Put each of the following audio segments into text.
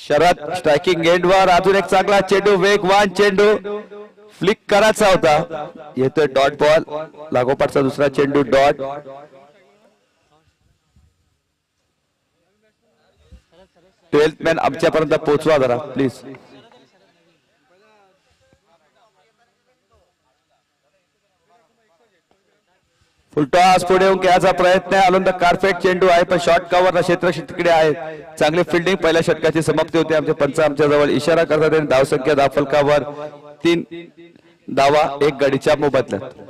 Sharad striking एंडवर अजून एक चांगला चेंडू वेगवान चेंडू फ्लिक करायचा होता येतोय डॉट बॉल लागोपाठचा दुसरा चेंडू डॉट. ट्वेल्थ मॅन आमच्यापर्यंत पोहोचवा जरा प्लीज. फुलटॉस पुढे येऊन खेळायचा प्रयत्न आहे. अलॉंग द कार्पेट चेंडू आहे पण शॉर्ट कव्हर क्षेत्र तिकडे आहे. चांगली फिल्डिंग पहिल्या षटकाची समाप्ती होते. आमचे पंच आमच्या जवळ इशारा करतात. धावसंख्या धावफलकावर 3 धावा 1 गडीच्या मोबदल्यात.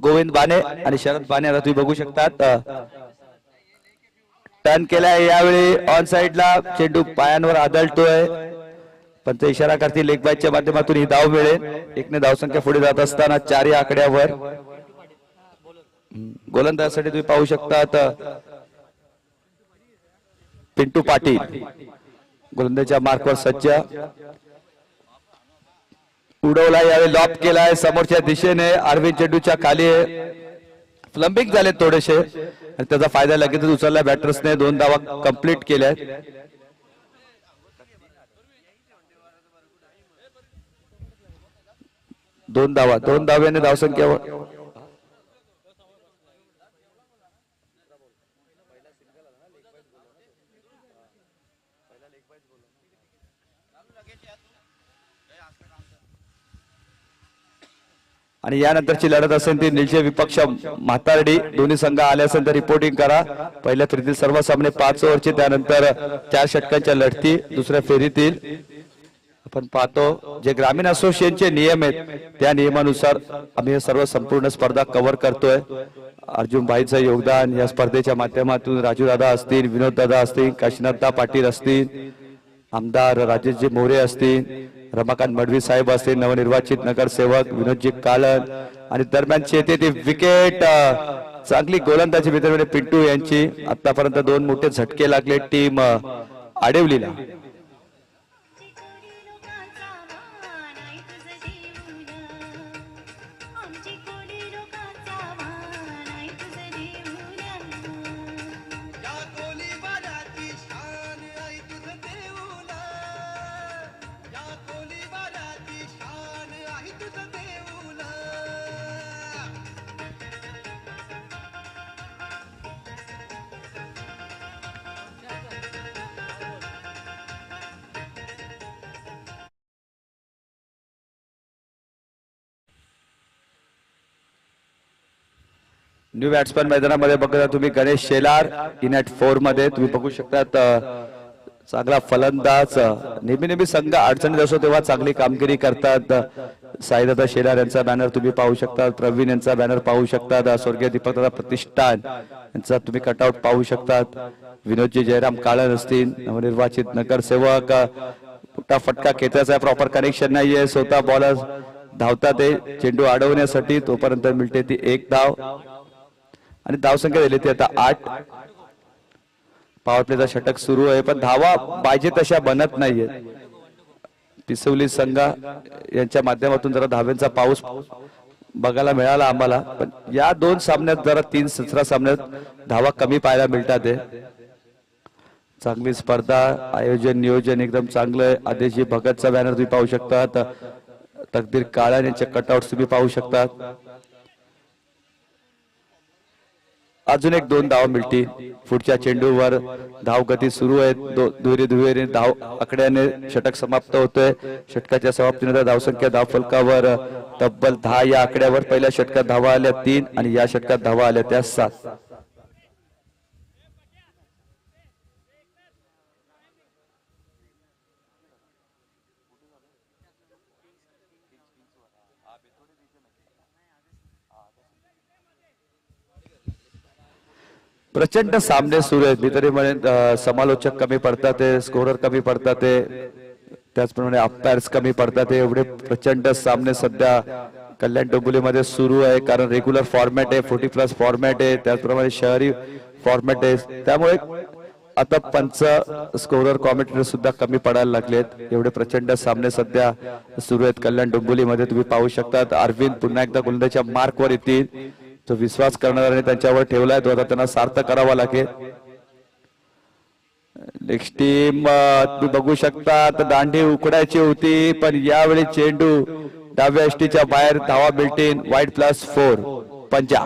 गोविंद बाने आणि शरद बाने आता तुम्ही बघू शकतात टर्न केलाय. यावेळी ऑन साइडला चेंडू पायांवर आदळतोय पण ते इशारा करतील लेग बायच्या माध्यमातून ही धाव मिळेल. 1 ने धावसंख्या पुढे जात असताना 4 या आकड्यावर गोलंदाजासाठी तुम्ही पाहू शकतात पिंटू पाटील गोलंदाजाच्या मार्कवर सज्ज. उडवला यावेळी लॉप केलाय समोरच्या दिशेने. अरविंद चेंडूच्या खाली फ्लंबिंग झाले थोडेसे आणि त्याचा फायदा लगेच उचलला बॅटर्सने. 2 धावा कंप्लीट केल्या. 2 धाव्याने धावसंख्या आणि यानंतरची लढत असेल ती निलचे विपक्ष म्हातारडी. दोन्ही संघ आल्यानंतर रिपोर्टिंग करा. पहिल्या फेरीतील सर्व सामने 5 ओव्हरचे त्यानंतर 4 षटकांच्या लढती दुसऱ्या फेरीतील. आपण पाहतो जे ग्रामीण असोसिएशनचे नियम आहेत त्या नियमानुसार आम्ही हे सर्व संपूर्ण स्पर्धा कव्हर करतोय. अर्जुन भाईचं योगदान या स्पर्धेच्या माध्यमातून राजू दादा असतील, विनोद दादा असतील, काशीनाथ पाटील असतील, आमदार राजेशजी मोरे असतील, रमाकांत मडवी साहेब असतील, नवनिर्वाचित नगरसेवक विनोदजी काळन आणि दरम्यानची येते ती विकेट. चांगली गोलंदाजी मित्र पिंटू यांची. आतापर्यंत 2 मोठे झटके लागले टीम आडेवलीला. न्यू बॅट्समॅन मैदानामध्ये बघता तुम्ही गणेश शेलार इन ॲट 4 मध्ये तुम्ही बघू शकतात. चांगला फलंदाज. नेहमी संघ अडचणीत असो तेव्हा चांगली कामगिरी करतात. साईदादा शेलार यांचा बॅनर तुम्ही पाहू शकता. प्रवीण यांचा बॅनर पाहू शकता. स्वर्गीय दीपकदादा प्रतिष्ठान यांचा तुम्ही कटआउट पाहू शकतात. विनोदजी जयराम काळन असतील, नवनिर्वाचित नगरसेवक. मोठा फटका खेचायचा प्रॉपर कनेक्शन नाहीये. स्वतः बॉलर धावतात ते चेंडू अडवण्यासाठी. तोपर्यंत मिळते ती 1 धाव आणि धावसंख्या दिली ती आता 8. पॉवर प्लेचा षटक सुरू आहे पण धावा पाहिजे तशा बनत नाहीये. पिसवली संघ यांच्या माध्यमातून जरा धाव्यांचा पाऊस बघायला मिळाला आम्हाला पण या 2 सामन्यात जरा 3 सचरा सामन्यात धावा कमी पाहायला मिळतात. चांगली स्पर्धा. आयोजन नियोजन एकदम चांगलं. आदेशजी भगतचा बॅनर तुम्ही पाहू शकतात. तकदीर काळन यांचे कटआउट तुम्ही पाहू शकतात. अजून एक 2 धाव मिळतील. पुढच्या चेंडूवर धाव गती सुरू आहे. दुहेरी धाव आकड्याने षटक समाप्त होतोय. षटकाच्या समाप्तीनंतर धावसंख्या धावफलकावर तब्बल 10 या आकड्यावर. पहिल्या षटकात धावा आल्या 3 आणि या षटकात धावा आल्या त्या 7. प्रचंड सामने सुरू आहेत. मी तरी म्हणेन समालोचक कमी पडतात, स्कोरर कमी पडतात, त्याचप्रमाणे अंपायर्स कमी पडतात. एवढे प्रचंड सामने सध्या कल्याण डोंबिवलीमध्ये सुरू आहे. कारण रेग्युलर फॉर्मॅट आहे, 40+ फॉर्मॅट आहे, त्याचप्रमाणे शहरी फॉर्मॅट आहे. त्यामुळे आता पंच, स्कोरर, कॉमेंटेटर सुद्धा कमी पडायला लागलेत. एवढे प्रचंड सामने सध्या सुरू आहेत कल्याण डोंबिवलीमध्ये. तुम्ही पाहू शकतात अरविंद पुन्हा एकदा गोलंदाजीच्या मार्कवर येतील. तो विश्वास करणाऱ्याने त्यांच्यावर ठेवलाय, तो आता त्यांना सार्थ करावा लागेल. नेक्स्ट टीम तुम्ही बघू शकता, आता दांडी उकडायची होती पण यावेळी चेंडू डाव्या एसटीच्या बाहेर. धावा बिल्टीन, वाईड +4 पंजा.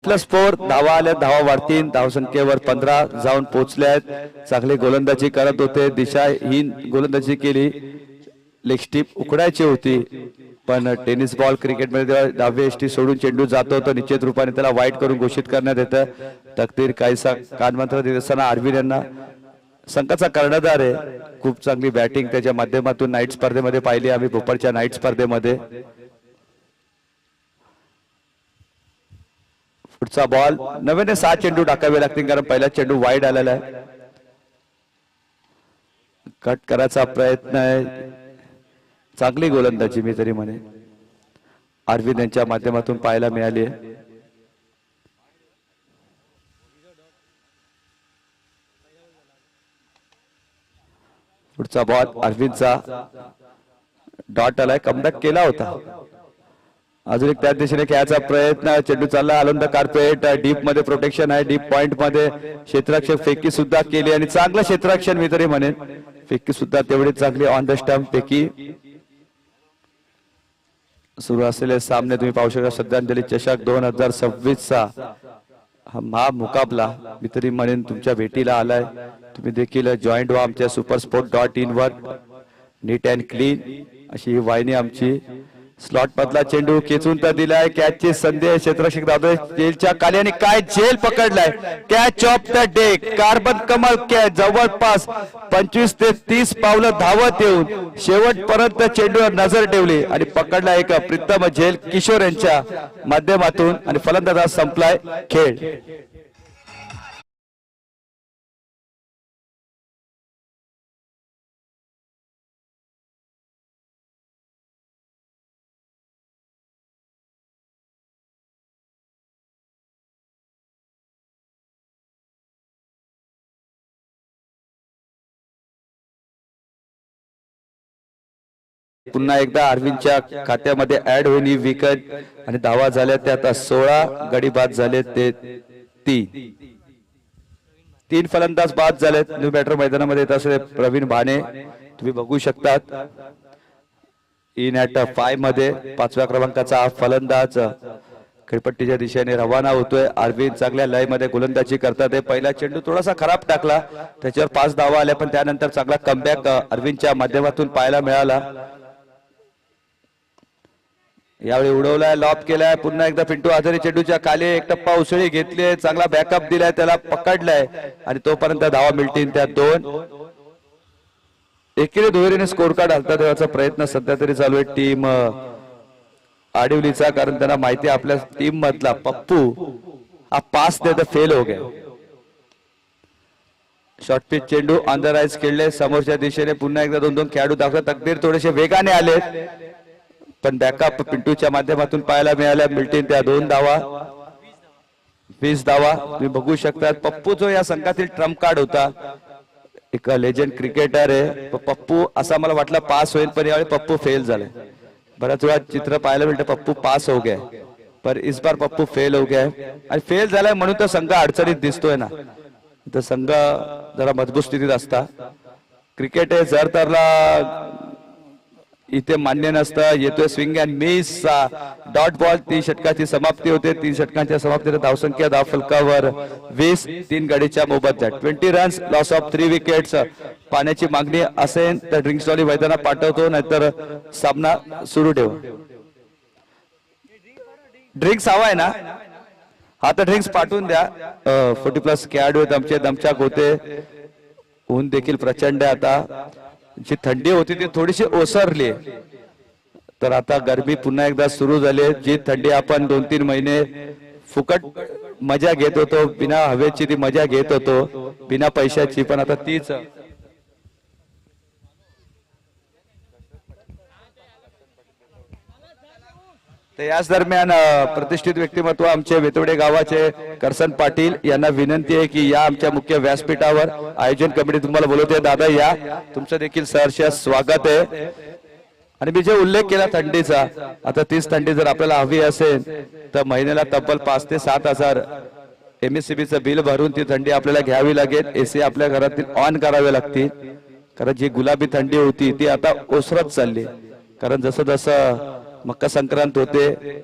+4 धावा आल्या, धावा वाढतील. धावसंख्येवर 15 जाऊन पोहोचल्यात. चांगली गोलंदाजी करत होते, दिशाहीन गोलंदाजी केली. लेग स्टिप उकडायची होती पण टेनिस बॉल क्रिकेटमध्ये डावे एसटी सोडून चेंडू जातो तर निश्चित रूपाने त्याला वाईट करून घोषित करण्यात येतं. तकदीर काहीसा कानमंत्र देत असताना अरविंद यांना संघाचा कर्णधार आहे. खूप चांगली बॅटिंग त्याच्या माध्यमातून नाईट स्पर्धेमध्ये पाहिली आम्ही, भोपाळच्या नाईट स्पर्धेमध्ये. पुढचा बॉल, नव्याने 6 चेंडू टाकावे लागतील कारण पहिला चेंडू वाईड आलेला आहे. कट करायचा प्रयत्न आहे. चांगली गोलंदाजी मी तरी म्हणे अरविंद यांच्या माध्यमातून पाहायला मिळाली आहे. पुढचा बॉल अरविंदचा डॉट आलाय, कमबॅक केला होता. अजून एक त्या दिशेने खेळायचा प्रयत्न. चेंडू चालला आलोंद कार्पेट, डीप मध्ये प्रोटेक्शन आहे, डीप पॉइंट मध्ये क्षेत्ररक्षक फेकी सुद्धा केली आणि चांगलं क्षेत्ररक्षण मी तरी म्हणेन. फेकी सुद्धा तेवढी चांगली ऑन द स्टंप फेकी. सुरू असलेले सामने तुम्ही पाहू शकता. श्रद्धांजली चषक 2026चा हा मुकाबला मी तरी म्हणेन तुमच्या भेटीला आलाय. तुम्ही देखील जॉईंट व्हा आमच्या supersport.in वर. नीट अँड क्लीन अशी ही वाहिनी आमची. स्लॉट मधला चेंडू खेचून तर दिलाय. कॅचची संधी क्षेत्ररक्षक धावतोय जेलच्या खाली आणि काय झेल पकडलाय. कॅच ऑफ द डे, कार्बन कमल कॅच. जवळपास 25 ते 30 पावलं धावत येऊन शेवटपर्यंत चेंडूवर नजर ठेवली आणि पकडला एक प्रीतम झेल किशोर यांच्या माध्यमातून आणि फलंदाज संपलाय खेळ. पुन्हा एकदा अरविंदच्या खात्यामध्ये ऍड होईल ही विकेट आणि धावा झाल्या त्यात 16. गडी बाद झाले ते 3 फलंदाज बाद झालेत. न्यू बॅटर मैदानामध्ये येत असलेले प्रवीण भाणे तुम्ही बघू शकतात. इन ॲट 5 मध्ये 5व्या क्रमांकाचा हा फलंदाज खेळपट्टीच्या दिशेने रवाना होतोय. अरविंद चांगल्या लय मध्ये गोलंदाजी करतात. पहिला चेंडू थोडासा खराब टाकला, त्याच्यावर 5 धावा आल्या पण त्यानंतर चांगला कमबॅक अरविंदच्या माध्यमातून पाहायला मिळाला. यावेळी उडवलाय, लॉब केलाय. पुन्हा एकदा पिंटू आजारी चेंडूच्या खाली एक टप्पा उसळी घेतली, चांगला बॅकअप दिलाय, त्याला पकडलाय आणि तोपर्यंत धावा मिळतील त्या 2. एकेरी दुहेरीने स्कोर कार्ड हलता देण्याचा प्रयत्न सध्या तरी चालू आहे टीम आडिवलीचा. कारण त्यांना माहिती आहे आपल्या टीम मधला पप्पू हा पास देत फेल हो गया. शॉर्ट पिच चेंडू अंडर आइज खेळले समोरच्या दिशेने. पुन्हा एकदा 2-2 खेळाडू दाखवत. तकदीर थोडेसे वेगाने आले पण बॅकअप पिंटूच्या माध्यमातून पाहायला मिळाल्या. मिळतील त्या 2 धावा. 20 धावा तुम्ही बघू शकतात. पप्पू जो या संघातील ट्रम्प कार्ड होता, एक लेजेंड क्रिकेटर आहे पप्पू. असा मला वाटलं पास होईल पण यावेळी पप्पू फेल झाले. बऱ्याच वेळा चित्र पाहायला मिळतं पप्पू पास हो गया पर इस बार पप्पू फेल हो गया आणि फेल झालाय म्हणून तर संघ अडचणीत दिसतोय ना. तर संघ जरा मजबूत स्थितीत असता. क्रिकेट हे जर तरला इथे मान्य नसतं. येतोय swing and miss, dot ball. 3 षटकाची समाप्ती होते. 3 षटकांच्या समाप्तीने धावसंख्या धाव फलकावर 20, 3 गडीच्या मोबदल्यात 20 रन्स, लॉस ऑफ 3 विकेट्स. पाण्याची मागणी असेल तर ड्रिंक्स वाली मैदानात पाठवतो, नाहीतर सामना सुरू ठेव. ड्रिंक्स हवा आहे ना? हा तर ड्रिंक्स पाठवून द्या. 40+ खेळाडू आहेत आमचे, दमछाक होते. ऊन देखील प्रचंड आहे. आता जी थंडी होती ती थोडीशी ओसरली, तर आता गरमी पुन्हा एकदा सुरू झाली. जी थंडी आपण 2-3 महिने फुकट मजा घेत होतो, बिना हवेची ती मजा घेत होतो, बिना पैशाची, पण आता तीच. तर याच दरम्यान प्रतिष्ठित व्यक्तिमत्व आमचे वेतवडे गावाचे करसन पाटील यांना विनंती आहे की या आमच्या मुख्य व्यासपीठावर. आयोजन कमिटी तुम्हाला बोलवते. दादा या, तुमचं देखील सहर्ष स्वागत आहे. आणि मी जे उल्लेख केला थंडीचा, आता तीच थंडी जर आपल्याला हवी असेल तर महिन्याला तब्बल 5 ते 7 हजार MSCBचं बिल भरून ती थंडी आपल्याला घ्यावी लागेल. AC आपल्या घरातील ऑन करावे लागतील, कारण जी गुलाबी थंडी होती ती आता ओसरत चालली. कारण जसं जसं मकर संक्रांत होते,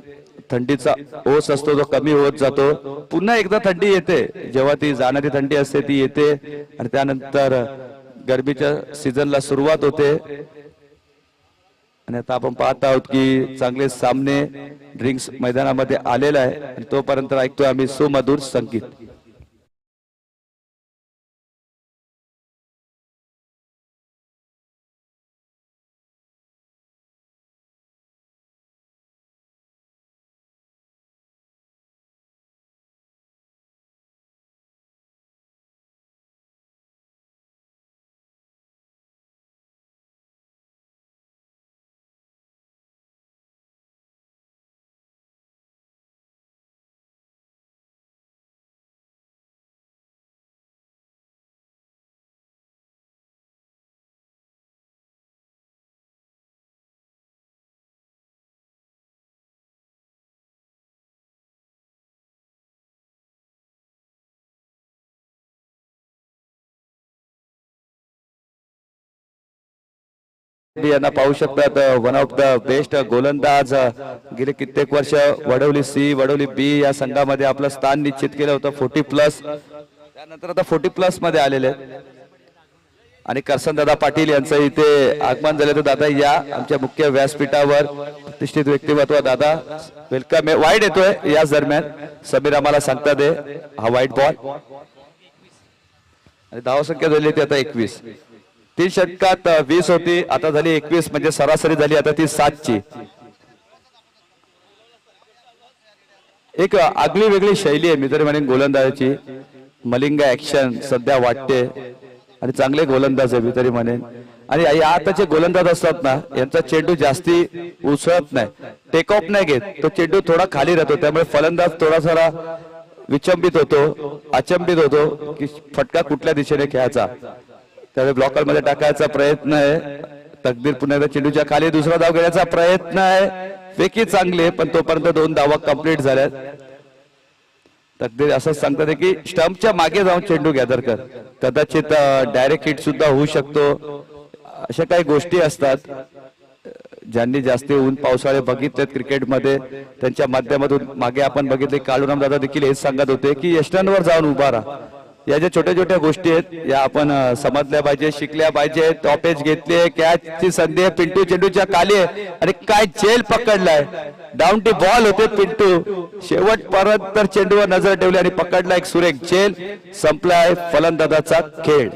थंडीचा ओस असतो तो कमी होत जातो. पुन्हा एकदा थंडी येते, जेव्हा ती जाणारी थंडी असते ती येते, आणि त्यानंतर गरमीच्या सीझनला सुरुवात होते. आणि आता आपण पाहत आहोत की चांगले सामने ड्रिंक्स मैदानामध्ये आलेला आहे, आणि तोपर्यंत ऐकतोय आम्ही सुमधुर संगीत. यांना पाहू शकतात, वन ऑफ द बेस्ट गोलंदाज. गेले कित्येक वर्ष वडवली C, वडवली B या संघामध्ये आपलं स्थान निश्चित केलं होतं. 40+, त्यानंतर आता 40+ मध्ये आलेले आहेत. आणि करसन दादा पाटील यांचं इथे आगमन झाले. तर दादा या आमच्या मुख्य व्यासपीठावर. प्रतिष्ठित व्यक्तिमत्व दादा, वेलकम आहे. वाईड येतोय याच दरम्यान, समीर आम्हाला सांगता दे. हा वाईट बॉल, आणि धावसंख्या झाली ती आता 21. 3 षटकात 20 होती, आता झाली 21, म्हणजे सरासरी झाली आता ती 7 ची. एक आगळी वेगळी शैली आहे मी तरी म्हणेन गोलंदाजाची. मलिंगा ऍक्शन सध्या वाटते, आणि चांगले गोलंदाज आहे मी तरी म्हणेन. आणि या आताचे गोलंदाज असतात ना, यांचा चेंडू जास्ती उसळत नाही, टेक ऑफ नाही घेत, तो चेंडू थोडा खाली राहतो. त्यामुळे फलंदाज थोडासा विचंबित होतो, अचंबित होतो की फटका कुठल्या दिशेने खेळायचा. त्यावेळी ब्लॉकर मध्ये टाकायचा प्रयत्न आहे. तकदीर पुन्हा एकदा चेंडूच्या खाली दुसरा धाव घेण्याचा प्रयत्न आहे. फेकी चांगली, पण तोपर्यंत 2 धावा कंप्लीट झाल्यात. तकदीर असं सांगतात की स्टंपच्या मागे जाऊन चेंडू गॅदर कर, कदाचित डायरेक्ट हिट सुद्धा होऊ शकतो. अशा काही गोष्टी असतात. ज्यांनी जास्त ऊन पावसाळे बघितलेत क्रिकेटमध्ये, त्यांच्या माध्यमातून मागे आपण बघितले काळूराम दादा देखील हेच सांगत होते की यष्टांवर जाऊन उभा राहा. या ज्या छोट्या छोट्या गोष्टी आहेत या आपण समजल्या पाहिजे, शिकल्या पाहिजे. टॉप एज घेतली, कॅचची संधी आहे, पिंटू चेंडूच्या खाली आहे, आणि काय जेल पकडलाय. डाऊन टी बॉल होते पिंटू, शेवट परत तर चेंडूवर नजर ठेवली आणि पकडला एक सुरेख जेल. संपलाय फलंदाजाचा खेळ.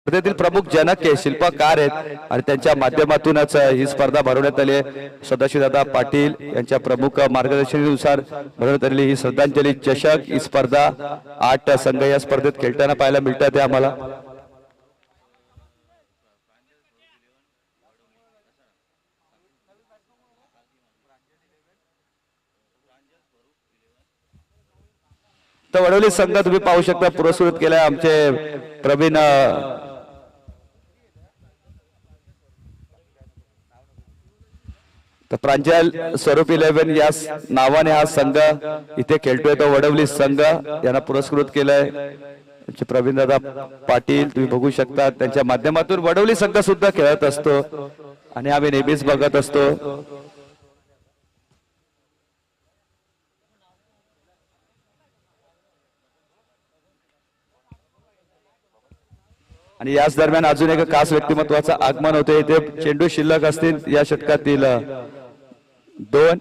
स्पर्धेतील प्रमुख जनक आहे, शिल्पकार आहेत आणि त्यांच्या माध्यमातूनच ही स्पर्धा भरवण्यात आली आहे. सदाशिवदादा पाटील यांच्या प्रमुख मार्गदर्शनानुसार भरवण्यात आलेली ही श्रद्धांजली चषक ही स्पर्धा 8 संघ या स्पर्धेत खेळताना पाहायला मिळतात आम्हाला. तर वडवली संघ तुम्ही पाहू शकता पुरस्कृत केलाय आमचे प्रवीण तर प्रांजल स्वरूप 11 या नावाने हा संघ इथे खेळतोय. तो वडवली संघ यांना पुरस्कृत केलाय प्रवीण दादा पाटील तुम्ही बघू शकता. त्यांच्या माध्यमातून वडवली संघ सुद्धा खेळत असतो आणि आम्ही नेहमीच बघत असतो. आणि याच दरम्यान अजून एक खास व्यक्तिमत्वाचं आगमन होते. इथे चेंडू शिल्लक असतील या षटकातील 2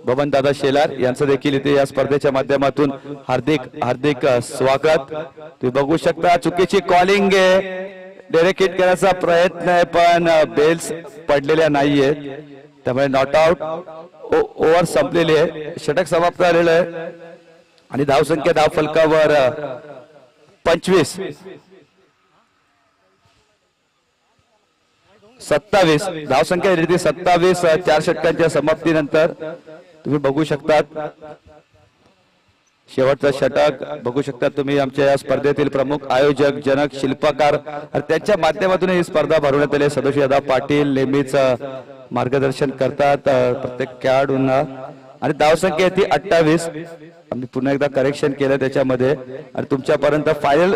बबन दादा शेलार यांचं देखील इथे या स्पर्धेच्या माध्यमातून हार्दिक हार्दिक स्वागत. तुम्ही बघू शकता चुकीची कॉलिंग आहे, डायरेक्ट हिट करण्याचा प्रयत्न आहे पण बेल्स पडलेल्या नाहीयेत त्यामुळे नॉट आउट. ओव्हर संपलेली आहे, षटक समाप्त झालेलं आहे आणि धावसंख्या धाव फलकावर 25 27 धावसंख्या 27 4 षटकांच्या समाप्तीनंतर तुम्ही बघू शकतात. शेवटचं षटक बघू शकता तुम्ही. आमच्या या स्पर्धेतील प्रमुख आयोजक जनक शिल्पकार आणि त्यांच्या माध्यमातून ही स्पर्धा भरवण्यात आली. सदाशिवदादा पाटील नेहमीच मार्गदर्शन करतात प्रत्येक खेळाडूंना आणि धावसंख्या ती 28. आम्ही पुन्हा एकदा करेक्शन केलं त्याच्यामध्ये आणि तुमच्यापर्यंत फायनल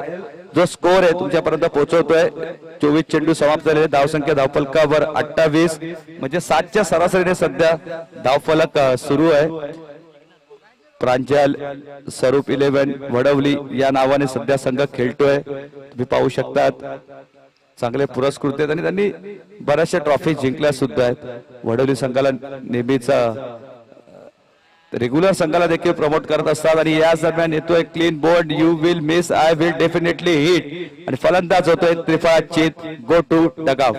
जो स्कोर आहे तुमच्यापर्यंत पोहोचवतोय. 24 चेंडू समाप्त झालेले, धावसंख्या धावफलकावर 28 म्हणजे 7च्या सरासरीने सध्या धावफलक सुरू आहे. प्रांजल स्वरूप 11 वडवली या नावाने सध्या संघ खेळतोय. तुम्ही पाहू शकतात चांगले पुरस्कृत आहेत आणि त्यांनी बऱ्याचशा ट्रॉफी जिंकल्या सुद्धा आहेत. वडवली संघाला नेहमीच रेग्युलर संघाला देखील प्रमोट करत असतात आणि याच दरम्यान येतोय clean board. You will miss, I will definitely hit आणि फलंदाज होतोय त्रिफळा चित. Go to dugout.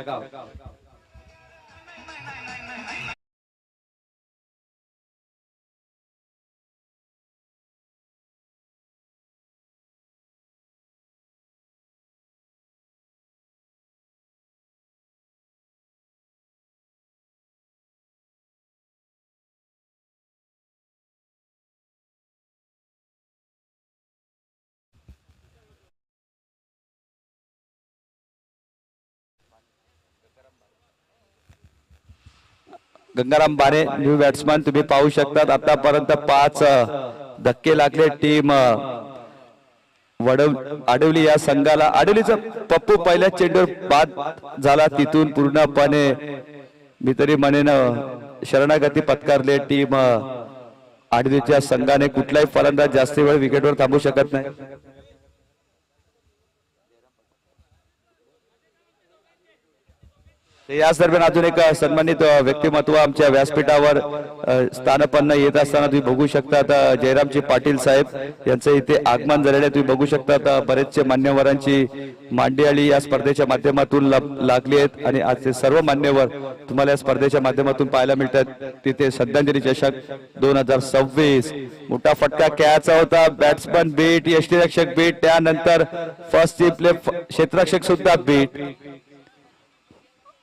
गंगाराम बारे न्यू बॅट्समन तुम्ही पाहू शकतात. आतापर्यंत 5 धक्के लागले टीम आडवली या संघाला. आडवलीचा पप्पू पहिल्या चेंडूवर बाद झाला, तिथून पूर्णपणे मी तरी म्हणेन शरणागती पत्कारले टीम आडवलीच्या संघाने. कुठलाही फलंदाज जास्त वेळ विकेटवर थांबू शकत नाही. याच दरम्यान अजून एक सन्मानित व्यक्तिमत्व आमच्या व्यासपीठावर स्थानपन्न येत असताना तुम्ही बघू शकता जयरामजी पाटील साहेब यांचे इथे आगमन झालेले. तुम्ही बघू शकता बरेचसे मान्यवरांची मांडियाळी या स्पर्धेच्या माध्यमातून लागली आहेत आणि आज ते सर्व मान्यवर तुम्हाला या स्पर्धेच्या माध्यमातून पाहायला मिळतात. तिथे श्रद्धांजली चषक 2026 मोठा फटका खेळायचा होता. बॅट्समन बीट, यष्टीरक्षक बीट, त्यानंतर फर्स्ट प्ले क्षेत्ररक्षक सुद्धा बीट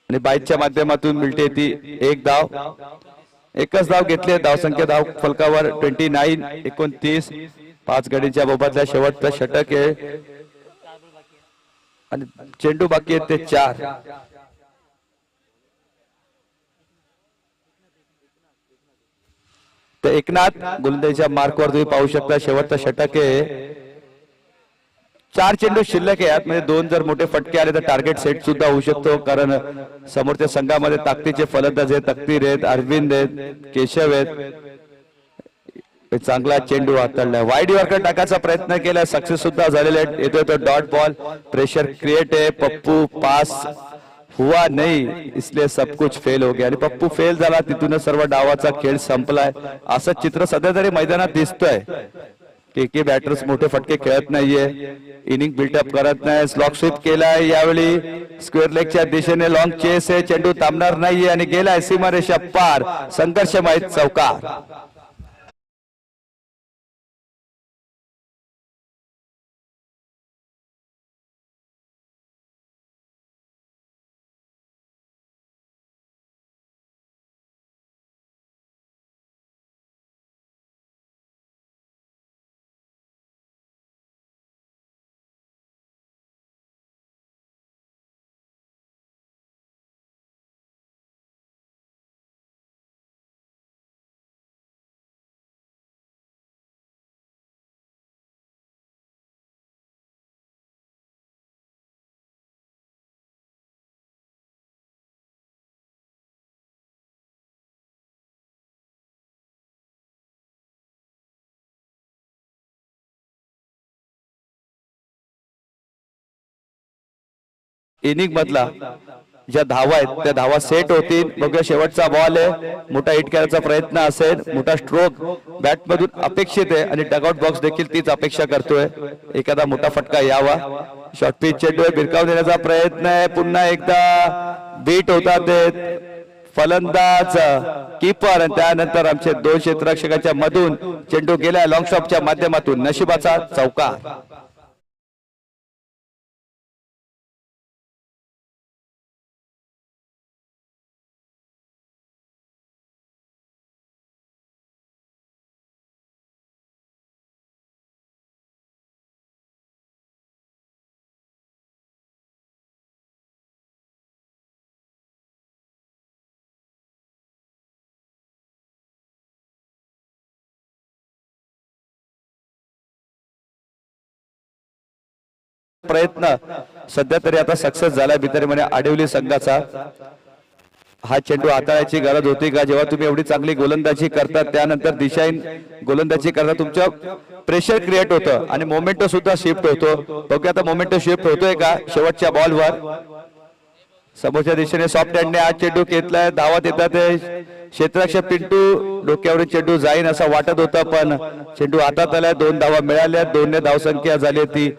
आणि बाईकच्या माध्यमातून मिळते ती 1 धाव. एकच धाव घेतली. धावसंख्या धाव फलकावर 29 5 गडीच्या मोबदल्या शेवटचं षटक आहे आणि चेंडू बाकी आहेत ते 4. तर एकनाथ गोलंदाजीच्या मार्कवर तुम्ही पाहू शकता शेवटचं षटक आहे. 4 चेंडू शिल्लक आहे. यात म्हणजे 2 जर मोठे फटके आले तर टार्गेट सेट सुद्धा होऊ शकतो, कारण समोरच्या संघामध्ये ताकदीचे फलंदाज आहेत. तकदीर आहेत, अरविंद आहेत, केशव आहेत. चांगला चेंडू हाताळला. वाईड यॉर्कर टाकायचा प्रयत्न केला, सक्सेस सुद्धा झालेले आहेत. येतोय तो डॉट बॉल. प्रेशर क्रिएट आहे. पप्पू पास हुआ नहीं इसलिए सब कुछ फेल हो गया आणि पप्पू फेल झाला, तिथूनच सर्व डावाचा खेळ संपलाय असं चित्र सध्या तरी मैदानात दिसतोय. के बॅटर्स मोठे फटके खेळत नाहीये, इनिंग बिल्डअप करत नाही. स्लॉक स्वीप केलाय यावेळी स्क्वेअर लेगच्या दिशेने लॉंग चेस आहे, चेंडू थांबणार नाहीये आणि गेलाय सीमारेषा पार. संघर्षमय चौकार. इनिंग मधला ज्या धावा आहेत त्या धावा सेट होतील. बघूया शेवटचा बॉल आहे, मोठा हिट करायचा प्रयत्न असेल, मोठा स्ट्रोक बॅट मधून अपेक्षित आहे आणि डगआउट बॉक्स देखील तीच अपेक्षा करतोय. एखादा मोठा फटका यावा. शॉर्ट पिच चेंडू भिरकावून देण्याचा प्रयत्न आहे. पुन्हा एकदा बीट होतात फलंदाज कीपर आणि त्यानंतर आमचे दोन क्षेत्ररक्षकांच्या मधून चेंडू गेला लॉंग शॉटच्या माध्यमातून. नशिबाचा चौकार. प्रयत्न सध्या तरी आता सक्सेस झाला भितरीमध्ये आडिवली संघाचा. हा चेंडू हाताळायची गरज होती का? जेव्हा तुम्ही एवढी चांगली गोलंदाजी करता त्यानंतर दिशाहीन गोलंदाजी करता तुमच्या प्रेशर क्रिएट होतं आणि मोमेंटो सुद्धा शिफ्ट होतो. बघूया आता मोमेंटो शिफ्ट होतोय का शेवटच्या बॉलवर. समोरच्या दिशेने सॉफ्ट हँडने आज चेंडू घेतलाय. धावत येतात क्षेत्ररक्षक पिंटू. डोक्यावरून चेंडू जाईन असं वाटत होतं पण चेंडू हातात आलाय. 2 धावा मिळाल्या. 2 धावसंख्या झाली ती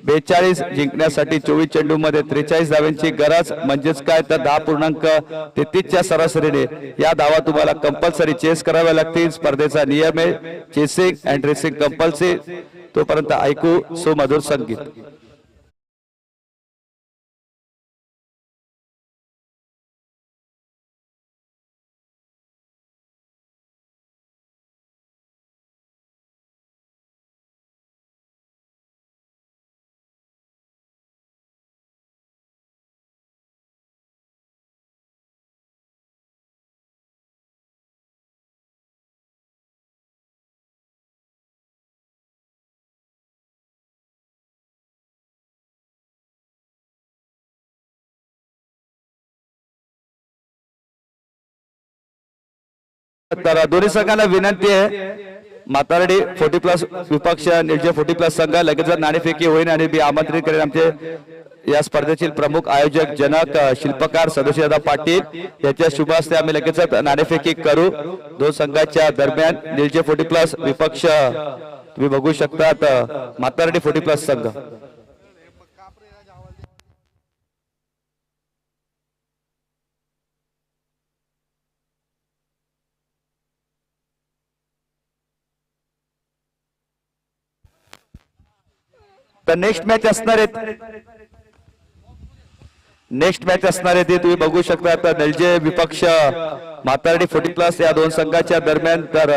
42 जिंकण्यासाठी 24 चेंडू मध्ये 43 धावांची गरज. म्हणजेच काय तर 10.33च्या सरासरीने या धावा तुम्हाला कंपल्सरी चेस कराव्या लागतील. स्पर्धेचा नियम आहे चेसिंग अँड रेसिंग कंपल्सरी. तोपर्यंत ऐकू सुमधुर संगीत. तर दोन्ही संघांना विनंती आहे, म्हातारडी 40+ विपक्ष निर्जय 40+ संघ लगेच नाणेफेकी होईल आणि मी आमंत्रित करेन आमचे या स्पर्धेतील प्रमुख आयोजक जनक शिल्पकार सदाशिवदादा पाटील याच्या शुभ हस्ते आम्ही लगेच नाणेफेकी करू. दोन संघाच्या दरम्यान निर्जय 40+ विपक्ष तुम्ही बघू शकता म्हातारडी 40+ संघ. तर नेक्स्ट मॅच असणार आहे ते तुम्ही बघू शकता. आता निर्जय विपक्ष म्हातारडी 40+ या दोन संघाच्या दरम्यान. तर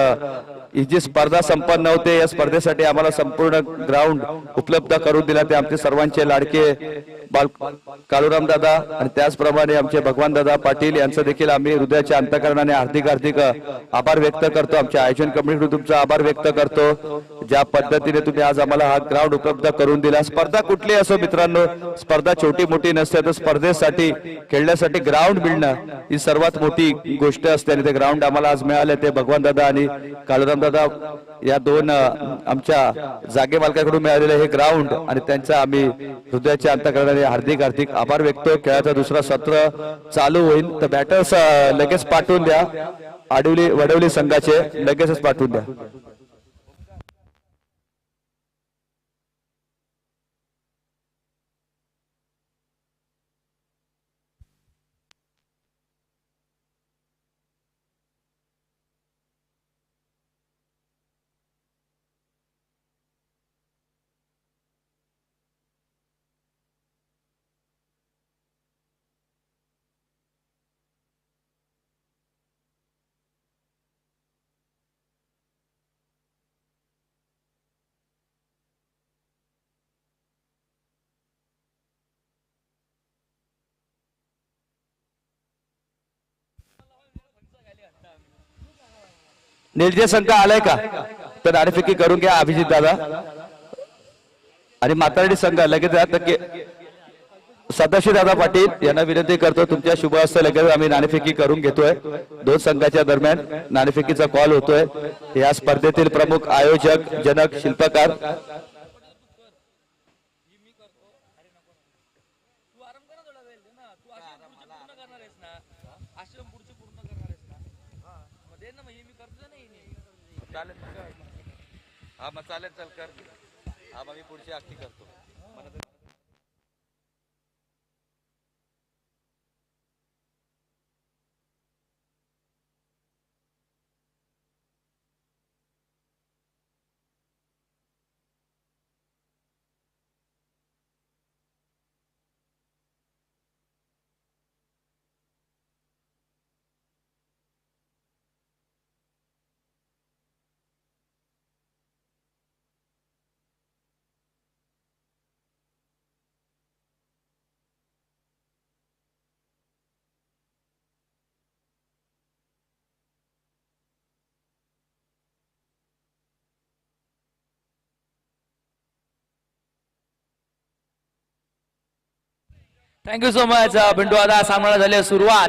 ही जी स्पर्धा संपन्न होते या स्पर्धेसाठी आम्हाला संपूर्ण ग्राउंड उपलब्ध करून दिला ते आमचे सर्वांचे लाडके काळूराम दादा आणि त्याचप्रमाणे आमचे भगवान दादा पाटील यांचं देखील आम्ही हृदयाच्या अंतःकरणाने हार्दिक आभार व्यक्त करतो. आमच्या आयोजन कमिटीकडून तुमचा आभार व्यक्त करतो. ज्या पद्धतीने तुम्ही आज आम्हाला हा ग्राउंड उपलब्ध करून दिला. स्पर्धा कुठली असो मित्रांनो, स्पर्धा छोटी मोठी नसते, तर स्पर्धेसाठी खेळण्यासाठी ग्राउंड मिळणं ही सर्वात मोठी गोष्ट असते आणि ते ग्राउंड आम्हाला आज मिळाले. ते भगवान दादा आणि काळूराम दादा या दोन आमच्या जागे मालकाकडून मिळालेले हे ग्राउंड आणि त्यांचा आम्ही हृदयाच्या अंतःकरणाने हार्दिक आभार व्यक्त. खेळाचं दुसरं सत्र चालू होईल तर बॅटर्स लगेच पाठवून द्या. वडवली संघाचे लगेचच पाठवून द्या. निर्जय संघ आलाय का तर नाणेफेकी करून घ्या अभिजित दादा आणि मातारडी संघ लगेच नक्की सदाशिव दादा पाटील यांना विनंती करतो तुमच्या शुभ हस्ते लगेच आम्ही नाणेफेकी करून घेतोय दोन संघाच्या दरम्यान नाणेफेकीचा कॉल होतोय या स्पर्धेतील प्रमुख आयोजक जनक शिल्पकार चालेल चल कर आम्ही पुढची आखी करतो थँक्यू सो मच पिंटू दादा सामना झाली सुरुवात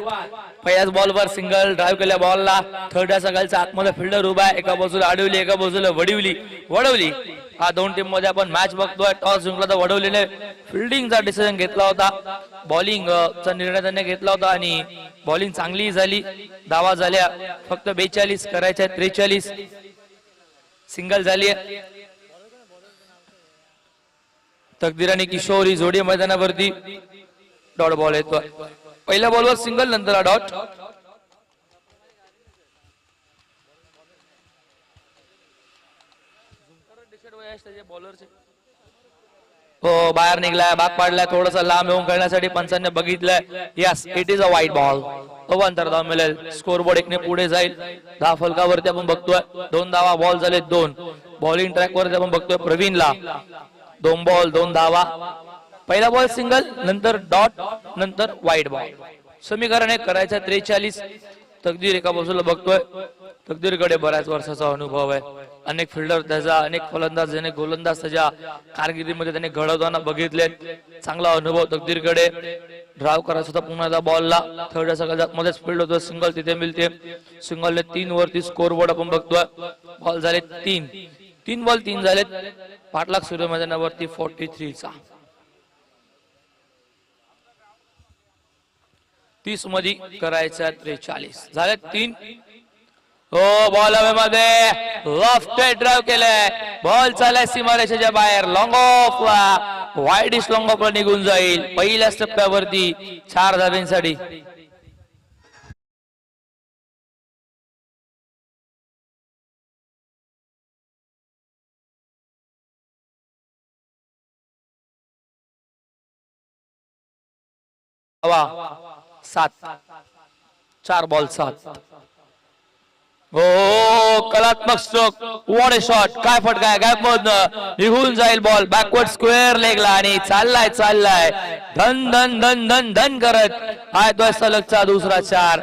पहिल्याच बॉलवर सिंगल ड्राईव्ह केल्या बॉलला थर्ड या सगळ्याचा आतमध्ये फिल्डर उभा आहे एका बाजूला अडवली एका बाजूला वडवली हा दोन टीम मध्ये आपण मॅच बघतोय टॉस जिंकला तर वडवलीने फिल्डिंगचा डिसिजन घेतला होता बॉलिंग चा निर्णय त्यांनी घेतला होता आणि बॉलिंग चांगली झाली धावा झाल्या फक्त 42 करायच्या 43 सिंगल झाली तकदीर आणि किशोरी जोडी मैदानावरती डॉट बॉल येतो पहिल्या बॉलवर सिंगल नंतर डॉट हो बाहेर निघलाय भाग पाडलाय थोडासा लांब येऊन खेळण्यासाठी पंचांनी बघितलंय यस इट इज अ वाईट बॉल अंतर धाव मिळेल स्कोर बोर्ड एकने पुढे जाईल दहा फलकावरती आपण बघतोय 2 धावा बॉल झाले 2 बॉलिंग ट्रॅक वरती आपण बघतोय प्रवीणला 2 बॉल 2 धावा पहिला बॉल सिंगल नंतर डॉट नंतर वाईट बॉल समीकरण एक करायचं 43 तकदीर एका बाजूला बघतोय तकदीरकडे बऱ्याच वर्षाचा अनुभव आहे अनेक फिल्डर त्याचा अनेक फलंदाज अनेक गोलंदाज त्याच्या कारकिर्दीमध्ये त्याने घडवताना बघितले चांगला अनुभव तकदीरकडे ड्राव करायचा होता पुन्हा बॉलला थर्ड सगळ्यात मध्येच फील्ड होतो सिंगल तिथे मिळते सिंगलने 3 वरती स्कोर बोर्ड आपण बघतोय बॉल झाले 3 बॉल 3 झालेत पाठलाग सुरू मैदानावरती 43 चा 30 मध्ये करायचा 43 झाले 3 हो बॉल हवेमध्ये लेफ्ट ड्राइव्ह केलाय बॉल चाललाय सीमारेषेच्या बाहेर long of widish long of निघून जाईल पहिल्याच टप्प्यावरती 4 धाब्यांसाठी हवा 7 4 बॉल 7 हो कलात्मक स्ट्रोक व्हाट अ शॉट काय फटका आहे गॅप मधनं निघून जाईल बॉल बॅकवर्ड स्क्वेअर लेगला आणि चाललाय धन धन धन धन धन करत आहे तो सलगचा दुसरा 4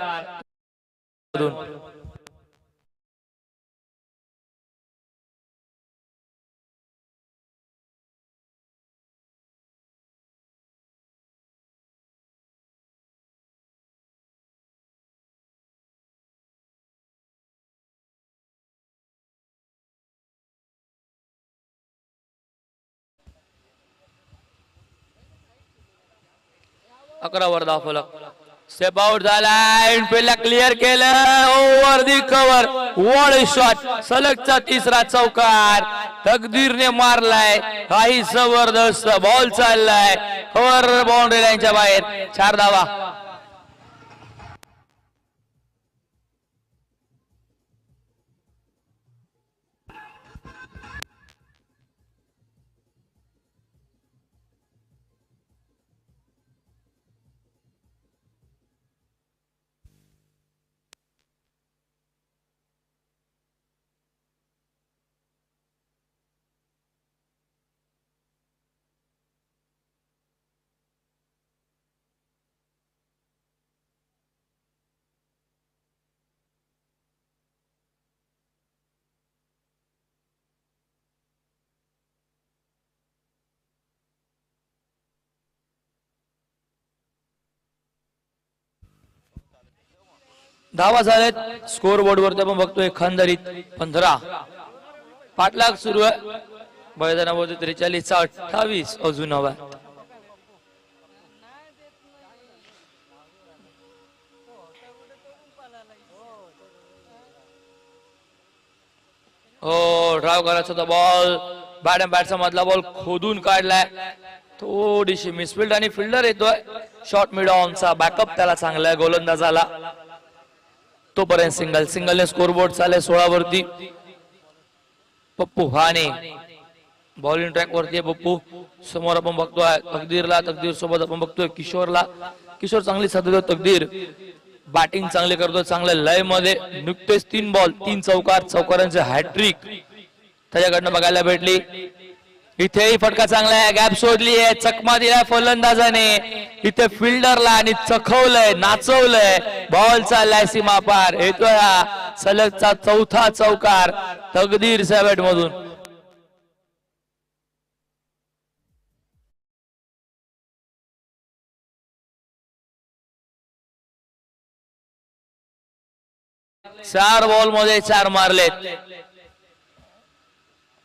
11 वर धाव फलक स्टेप आउट झालाय इनफिल्डला क्लिअर केलं over the cover what a shot सलगचा तिसरा चौकार तकदीरने मारलाय काही जबरदस्त बॉल चाललाय कव्हर बाउंड्री लाईनच्या बाहेर 4 धावा धावा झालेत स्कोर बोर्ड वरती आपण बघतोय एकंदरीत 15. पाठलाग सुरू आहे मैदानामध्ये 43 28 अजून हवा. हो ड्राइव्ह करायचा होता बॉल. बॅट अँड बॅटचा मधला बॉल खोदून काढलाय. थोडीशी मिसफिल्ड आणि फिल्डर येतोय. शॉर्ट मिड ऑनचा बॅकअप त्याला चांगला आहे गोलंदाजाला. तोपर्यंत सिंगलने स्कोरबोर्ड चालय 16 वरती. पप्पू हाने बॉलिंग ट्रॅक वरती आहे. पप्पू समोर आपण बघतोय तकदीरला. तकदीर सोबत आपण बघतोय किशोरला. किशोर चांगली साधतो. तकदीर बॅटिंग चांगली करतोय. चांगल्या लय मध्ये नुकतेच 3 बॉल 3 चौकार. चौकारांचे हॅट्रिक त्याच्याकडनं बघायला भेटली. इथेही फटका चांगला आहे. गॅप शोधली आहे. चकमा दिलाय फलंदाजाने. इथे फिल्डरला आणि चखवलंय नाचवलंय. बॉल चाललाय सीमा पार. येतोय सलगचा 4था चौकार तकदीर सॅवेट मधून. चार बॉल मध्ये 4 मारलेत.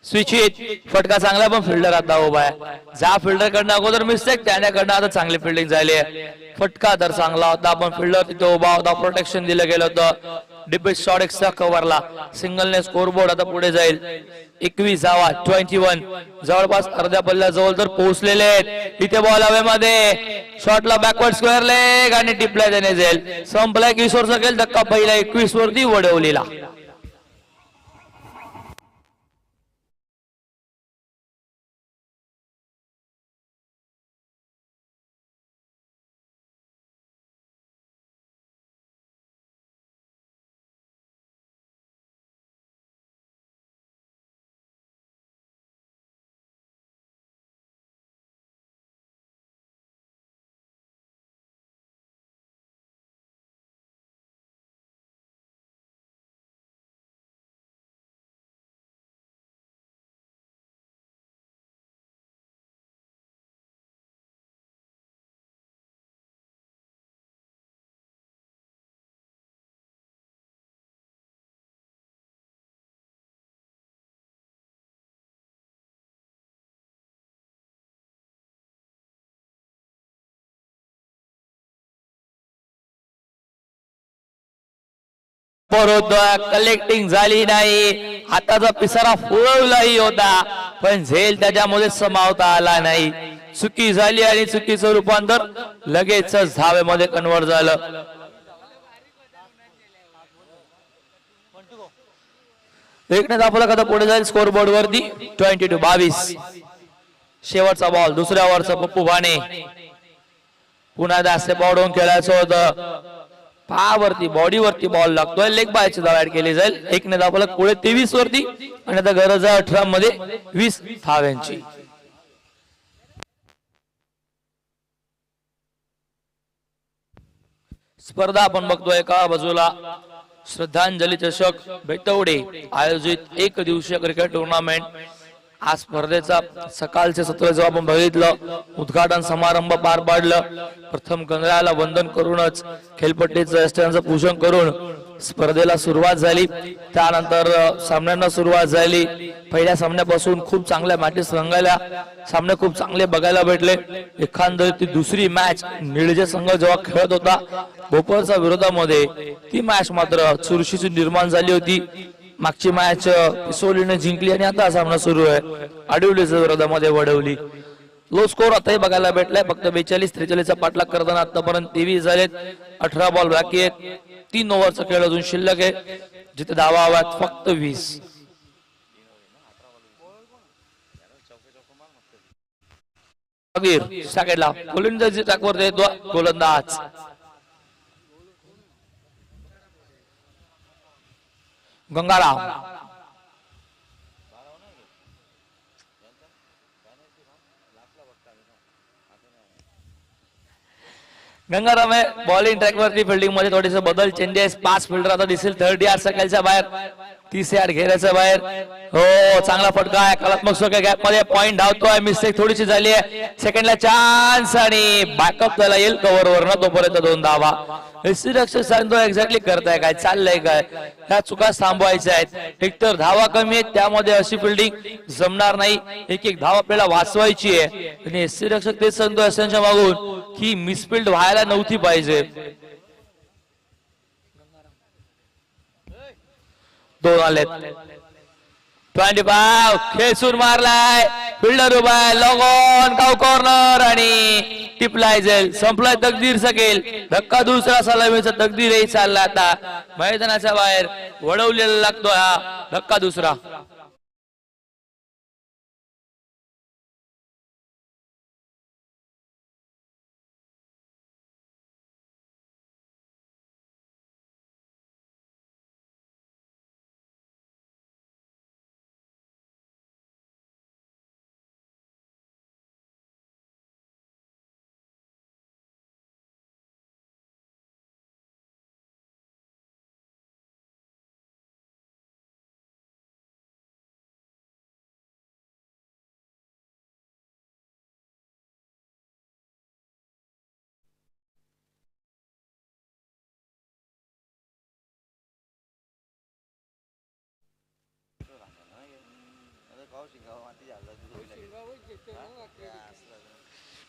स्विचित फटका चांगला पण फिल्डर आता उभा आहे. ज्या फिल्डर कडनं अगोदर मिस्टेक त्याच्याकडनं आता चांगली फिल्डिंग झाली आहे. फटका तर चांगला होता पण फिल्डर तिथे उभा होता. प्रोटेक्शन दिलं गेलं होतं. डिपेट शॉट एक्स्ट्रा कव्हरला. सिंगलने स्कोरबोर्ड आता पुढे जाईल. 21 धावा 21. जवळपास अर्ध्या पल्ल्याजवळ तर पोहोचलेले आहेत. इथे बॉल हवेमध्ये. शॉटला बॅकवर्ड स्क्वेअर लेग आणि टिपला त्याने जाईल. संपलाय किशोरचा खेळ. धक्का पहिला 21 वरती वडवलीला. कलेक्टिंग झाली नाही. हाताचा पिसारा फुलवलाही होता पण झेल त्याच्यामध्ये समावता आला नाही. चुकी झाली आणि चुकीचं रूपांतर लगेच धावेमध्ये कन्वर्ट झालं. एकने दाखवला कदा पुढे जाईल स्कोर बोर्ड वरती 22. शेवटचा बॉल दुसऱ्या ओव्हरचा पप्पू भाणे. पुन्हा दासे बॉडवून खेळायचं होतं. पावरती बॉडीवरती बॉल लागतोय. लेग बायची धाव ऍड केली जाईल. एकने दाखवला पुढे 23 वरती आणि आता गरज आहे 18 मध्ये 20 धाव्यांची. स्पर्धा आपण बघतोय एका बाजूला श्रद्धांजली चषक बेतवडे आयोजित 1 दिवसीय क्रिकेट टुर्नामेंट. आज स्पर्धेचा सकाळचे सत्र जेव्हा आपण बघितलं उद्घाटन समारंभ पार पाडलं. प्रथम गणरायाला वंदन करूनच खेळपट्टीचं यष्ट्यांचं पूजन करून स्पर्धेला सुरुवात झाली. त्यानंतर सामन्यांना सुरुवात झाली. पहिल्या सामन्यापासून खूप चांगल्या मॅचेस रंगायला. सामने खूप चांगले बघायला भेटले. एखादी दुसरी मॅच निळजे संघ जेव्हा खेळत होता भोपाळच्या विरोधामध्ये ती मॅच मात्र चुरशीची निर्माण झाली होती. मागची मॅच पिसोलीने जिंकली आणि आता सामना सुरू आहे आडिवलीच्या विरोधामध्ये वडवली. लो स्कोर आताही बघायला भेटलाय. फक्त 42-43 पाठलाग करताना आतापर्यंत 23 झालेत. 18 बॉल बाकी आहेत. 3 ओव्हरचा खेळ अजून शिल्लक आहे जिथे धावा हव्यात फक्त 20. साकेटला गोलंदाजी ट्रॅकवर येतो गोलंदाज. गंगाराम गंगाराम आहे बॉलिंग ट्रॅक वरती. फिल्डिंग मध्ये थोडेसे बदल चेंजेस. 5 फिल्डर आता दिसेल. 30 यार्ड सकाळच्या बाहेर 30 यार्ड घेरायचं बाहेर. हो चांगला फटका आहे, कलात्मक गॅप मध्ये पॉइंट धावतोय. मिस्टेक थोडीशी झाली आहे. सेकंडला चान्स आणि बॅकअप त्याला येईल कव्हर वर ना, तोपर्यंत 2 धावा. रक्षक सांगतो एक्झॅक्टली करताय काय, चाललंय काय, ह्या चुका थांबवायच्या आहेत. एकतर धावा कमी आहेत, त्यामध्ये अशी फिल्डिंग जमणार नाही. एक धाव आपल्याला वाचवायची आहे आणि एससी रक्षक तेच सांगतो अशांच्या मागून की मिसफिल्ड व्हायला नव्हती पाहिजे. 2 आलेत. 25 खेचून मारलाय, फिल्डर उभा लॉग ऑन, काव कॉर्नर आणि टिपलाय जाईल. संपलाय तकदीर सकेल. धक्का दुसरा, सलामीचा तकदीरही चालला. आता मैदानाच्या बाहेर वळवलेला लागतो हा धक्का दुसरा.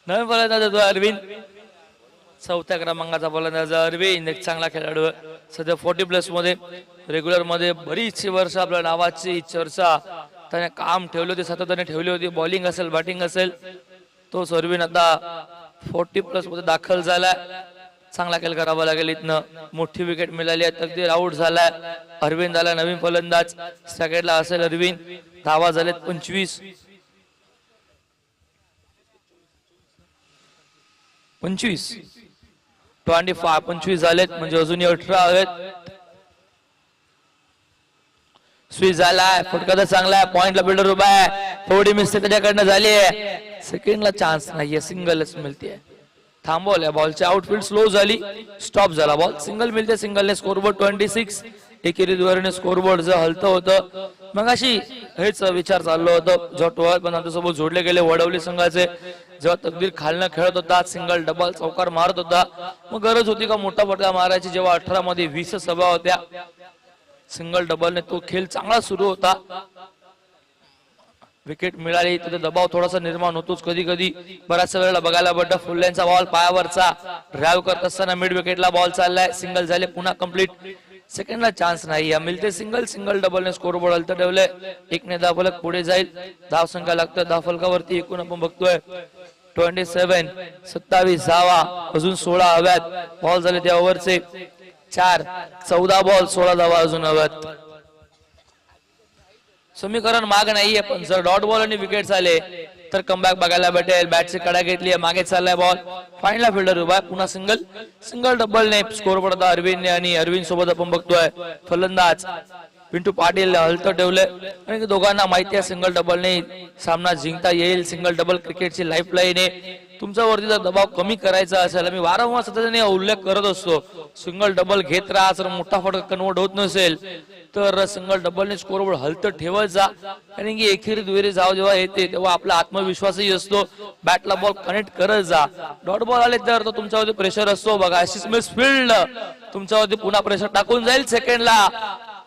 नवीन फलंदाज अरविंद, 4थ्या क्रमांकाचा फलंदाज अरविंद. एक चांगला खेळाडू आहे. सध्या 40+ मध्ये, रेग्युलर मध्ये बरीचशी वर्ष आपल्या नावाची चर्चा त्याने काम ठेवली होती, सातत्याने ठेवली होती. बॉलिंग असेल बॅटिंग असेल, तोच अरविंद आता 40+ मध्ये दाखल झालाय. चांगला खेळ करावा लागेल. इथनं मोठी विकेट मिळाली आहे, तकदीर आउट झालाय. अरविंद आला नवीन फलंदाज. सेकंडला असेल अरविंद. धावा झालेत 25. 25 झालेत म्हणजे अजूनही 18 आहेत. स्वीज झालाय, फटका तर चांगला आहे. पॉइंटला बिल्डर उभा आहे. थोडी मिस्टेक त्याच्याकडनं झाली आहे. सेकंडला चान्स नाहीये, सिंगलच मिळते. थांबवल्या बॉलची आउटफील्ड स्लो झाली, स्टॉप झाला बॉल. सिंगल मिळते. सिंगलने स्कोरबोर्ड 26. एकेरी द्वारे स्कोरबोर्ड जर हलत होतं मग अशी हेच विचार चाललो होतं. जेव्हा 12 पण आमच्यासोबत जोडले गेले वडवली संघाचे, जेव्हा तकदीर खालनं खेळत होता, सिंगल डबल चौकार मारत होता, मग गरज होती का मोठा फटका मारायची. जेव्हा 18 मध्ये 20 सभा होत्या, सिंगल डबलने तो खेळ चांगला सुरू होता. विकेट मिळाली तर दबाव थोडासा निर्माण होतोच. कधी कधी बऱ्याच वेळेला बघायला पडतं फुल्यांचा बॉल पायावरचा ड्राईव्ह करत असताना मिड विकेटला बॉल चाललाय. सिंगल झाले, पुन्हा कंप्लीट. सेकंडला चान्स नाही. मिळते सिंगल. सिंगल डबलने स्कोरबोर्ड हलत ठेवलंय. 1 ने धावफलक पुढे जाईल. धावसंख्या लागतं धावफलकावरती. एकूण आपण बघतोय 27 धावा, अजून 16 हव्यात. बॉल झाले त्या ओव्हरचे 4. 14 बॉल 16 धावा अजून हव्यात. समीकरण माग नाहीये, पण जर डॉट बॉल आणि विकेट झाले तर कमबॅक बघायला भेटेल. बॅटची कडा घेतली, मागे चाललाय बॉल. फाईनला फिल्डर उभा आहे. पुन्हा सिंगल. सिंगल डबलने स्कोर पडता अरविंदने आणि अरविंद सोबत आपण बघतोय फलंदाज पिंटू पाटील हलत ठेवलंय. आणि दोघांना माहिती आहे सिंगल डबलने सामना जिंकता येईल. सिंगल डबल क्रिकेटची लाईफलाईन आहे. तुमच्यावरती जर दबाव कमी करायचा असेल, मी वारंवार सतत उल्लेख करत असतो, सिंगल डबल घेत राहा. जर मोठा फटका कन्वर्ट होत नसेल तर सिंगल डबलने स्कोरबोर्ड हलत ठेवत जा. कारण की एकेरी दुहेरी धाव जेव्हा येते तेव्हा आपला आत्मविश्वासही असतो. बॅटला बॉल कनेक्ट करत जा. डॉट बॉल आले तर तो तुमच्यावरती प्रेशर असतो. बघा अशीच मिस फील्ड, तुमच्यावरती पुन्हा प्रेशर टाकून जाईल. सेकंडला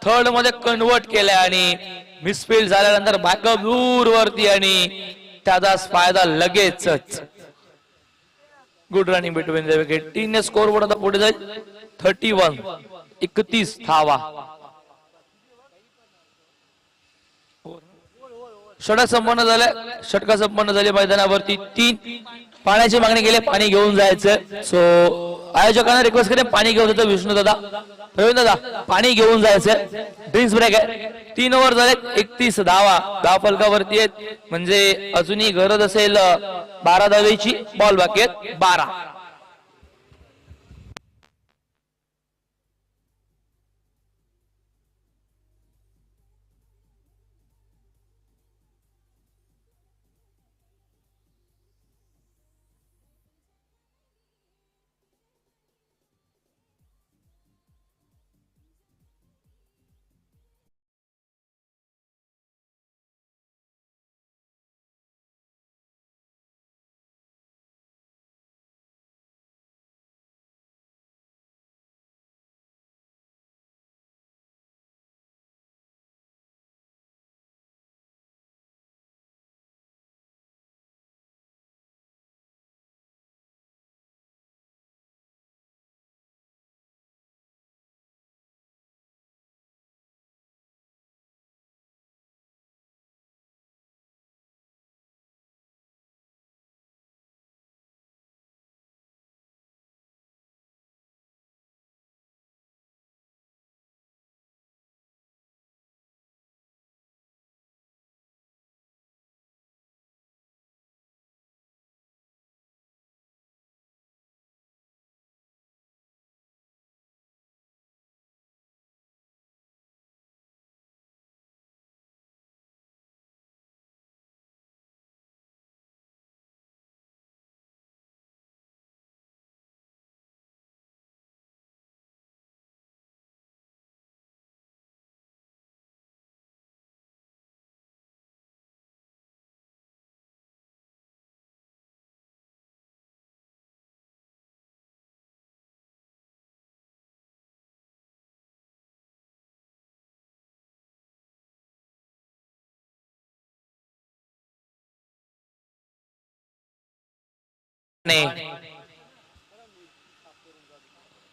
थर्ड मध्ये कन्वर्ट केलंय आणि मिसफील्ड झाल्यानंतर बॅकअप दूर वरती आणि त्याचा फायदा लगेचच. Good running between the wicket. 3 ने स्कोरबोर्ड आता पुढे जाईल. 31 धावा. षटक संपन्न झाले. षटका संपन्न झाले. मैदानावरती 3. पाण्याची मागणी केली, पाणी घेऊन जायचं. सो आयोजकांना रिक्वेस्ट करेन पाणी घेऊन जातो. विष्णू दादा, प्रवीण दादा, पाणी घेऊन जायचं. ड्रिंक्स ब्रेक आहे. 3 ओव्हर झाले. 31 धावा धावफलकावरती आहेत. म्हणजे अजूनही गरज असेल 12 धावेची. बॉल बाकी आहेत 12.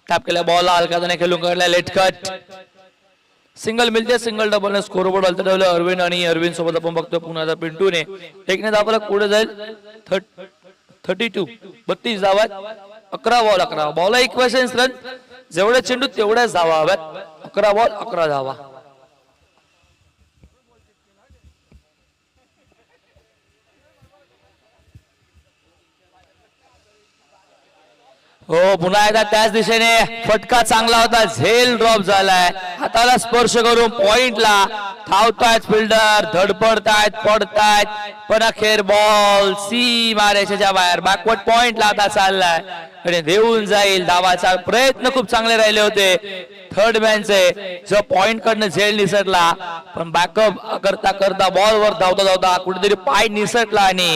टॅप केल्या बॉल हलका खेळून काढला लेट कट सिंगल मिळते सिंगल डबल ने स्कोर बोर्ड हलत ठेवलं अरविंद आणि अरविंद सोबत आपण बघतोय पुन्हा आता पिंटूने एकने धावाला पुढे जाईल 32 32 धावात 11 बॉल इक्वेशन्स रन जेवढे चेंडू तेवढ्याच धावा हव्यात 11 बॉल 11 धावा हो पुन्हा एकदा त्याच दिशेने फटका चांगला होता झेल ड्रॉप झालाय हाताला स्पर्श करून पॉइंटला धावतायत फिल्डर धडपडतायत पडतायत पण अखेर बॉल सी मारायच्या बाहेर बॅकवर्ड पॉइंटला आता चाललाय आणि देऊन जाईल धावाचा प्रयत्न खूप चांगले राहिले होते थर्ड मॅनचे जो पॉइंट कडनं झेल निसटला पण बॅकअप करता करता बॉल वर धावता धावता कुठेतरी पाय निसटला आणि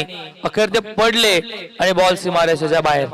अखेर ते पडले आणि बॉल सी मारायच्या बाहेर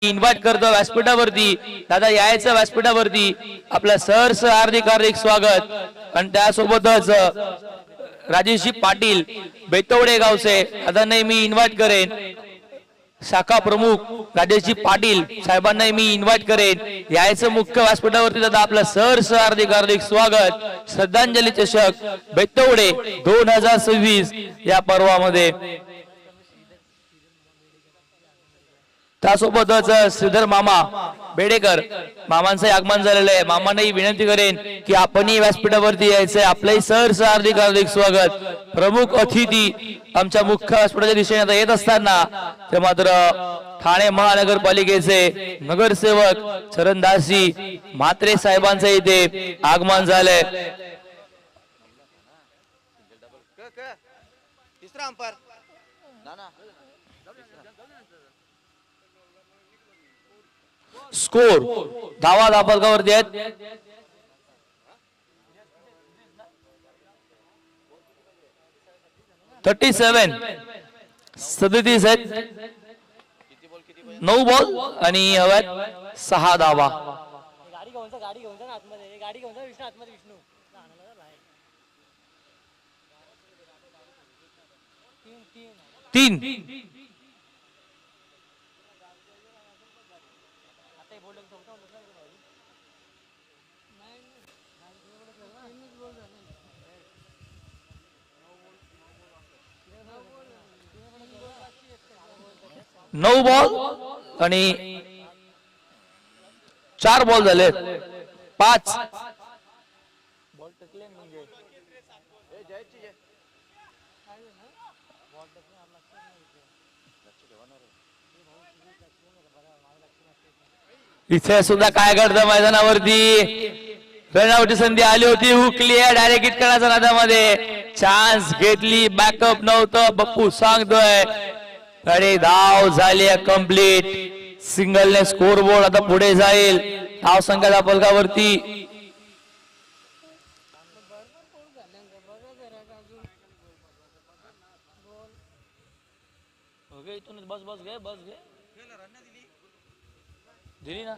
इन्व्हाइट करतो व्यासपीठावरती दादा यायचं व्यासपीठावरती आपलं सहर्ष हार्दिक हार्दिक स्वागत आणि त्यासोबतच राजेशजी पाटील बेतवडे गावचे आता नाही मी इन्व्हाइट करेन शाखा प्रमुख राजेशजी पाटील साहेबांना मी इन्व्हाइट करेन यायचं मुख्य व्यासपीठावरती दादा आपलं सहर्ष हार्दिक हार्दिक स्वागत श्रद्धांजली चषक बेतवडे 2026 या पर्वामध्ये त्यासोबतच श्रीधर मामा बेडेकर मामांचं आगमन झालेलं आहे मामांनाही विनंती करेन की आपणही व्यासपीठावरती यायचंय आपलंही सहर्ष हार्दिक हार्दिक स्वागत प्रमुख अतिथी आमच्या मुख्य व्यासपीठाच्या दिशेने आता येत असताना ते मात्र ठाणे महानगरपालिकेचे नगरसेवक चरणदासजी म्हात्रे साहेबांचं इथे आगमन झालंय तिसरा अंपायर स्कोर धावा धापलकावरती आहेत 37 37 आहेत 9 बॉल आणि हव्यात 6 धावा तीन नऊ बॉल आणि 4 बॉल झाले 5 इथे सुद्धा काय घडतं मैदानावरती रनआउटची संधी आली होती हुकली आहे डायरेक्ट हिट करण्याच्या नादामध्ये चान्स घेतली बॅकअप नव्हतं बप्पू सांगतोय आणि धाव झाली कंप्लीट सिंगलने स्कोर बोर्ड आता पुढे जाईल धाव संख्या फलकावरती बस बस घे दिली ना.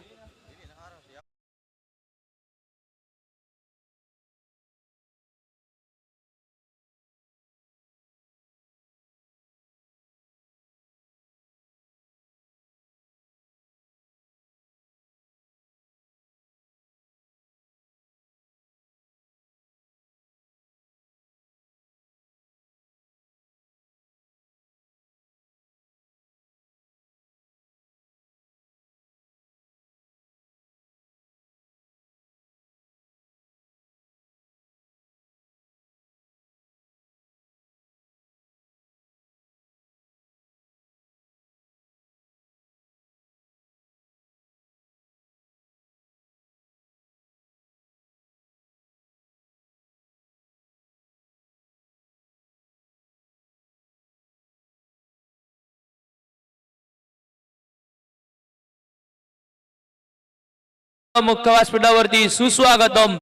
मुख्य व्यासपीठावरती सुस्वागतम.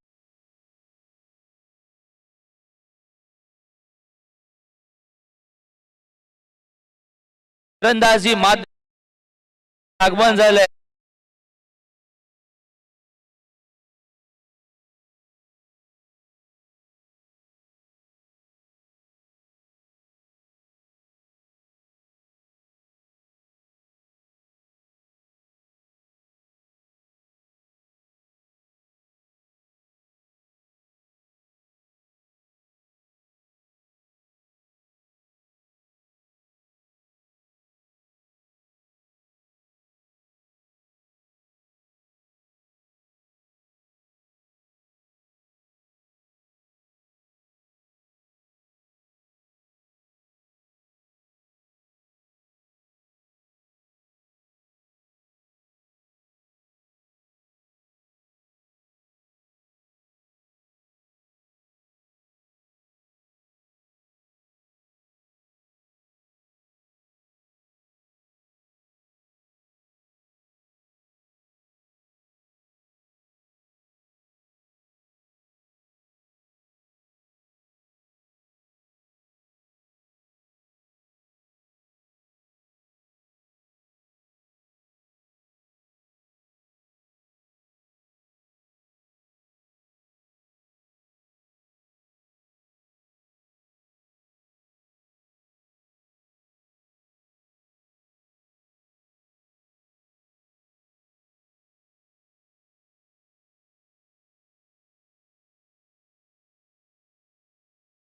फलंदाजी माध्यम आगमन झालंय.